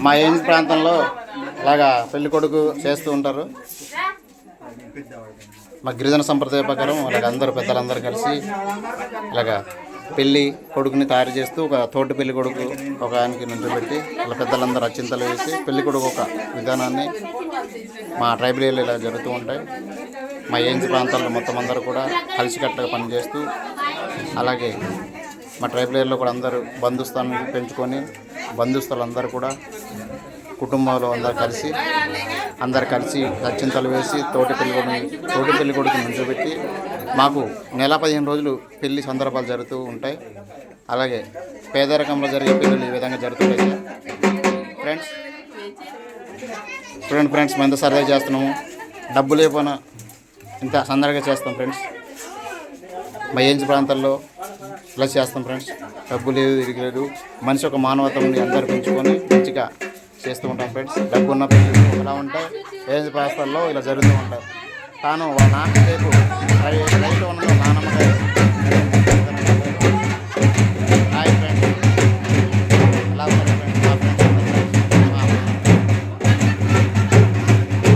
మా ఏజ్ ప్రాంతంలో ఇలాగా పెళ్లి కొడుకు చేస్తూ ఉంటారు. మా గిరిజన సంప్రదాయ ప్రకారం అలాగ అందరూ పెద్దలందరూ కలిసి ఇలాగా పెళ్లి కొడుకుని తయారు చేస్తూ ఒక తోటి పెళ్లి కొడుకు ఒక ఆయనకి నుంచోబెట్టి అలా పెద్దలందరూ అచ్చింతలు వేసి పెళ్లి కొడుకు ఒక విధానాన్ని మా ట్రైబల్ ఏరియాలో ఇలా జరుగుతూ ఉంటాయి. మా ఏజ్ ప్రాంతాల్లో మొత్తం అందరూ కూడా కలిసికట్టుగా పనిచేస్తూ అలాగే మా ట్రైబల్ ఏరియాలో కూడా అందరూ బంధుస్థానం పెంచుకొని బంధుస్థులందరూ కూడా కుటుంబంలో అందరు కలిసి అచ్చింతలు వేసి తోటి పెళ్లి కొడుకు నుంచోబెట్టి మాకు నెల 15 రోజులు పెళ్లి సందర్భాలు జరుగుతూ ఉంటాయి. అలాగే పేదరికంలో జరిగే పెళ్ళిళ్ళు ఈ విధంగా జరుగుతుంటాయి. ఫ్రెండ్స్ చూడండి ఫ్రెండ్స్, మేము ఎంత సరదా చేస్తున్నాము, డబ్బు లేకపోయినా ఇంత సందడిగా చేస్తాం ఫ్రెండ్స్. మా ఏజ్ ప్రాంతాల్లో ఇలా చేస్తాం ఫ్రెండ్స్. డబ్బు లేదు తిరిగి లేదు, మనిషి ఒక మానవత్వాన్ని అందరూ పెంచుకొని మంచిగా చేస్తూ ఉంటాం ఫ్రెండ్స్. డబ్బు ఉన్న పెళ్ళిళ్ళు ఇలా ఉంటాయి, ఏజ్ ప్రాంతాల్లో ఇలా జరుగుతూ ఉంటాయి. తాను వాళ్ళ నాన్న రేపు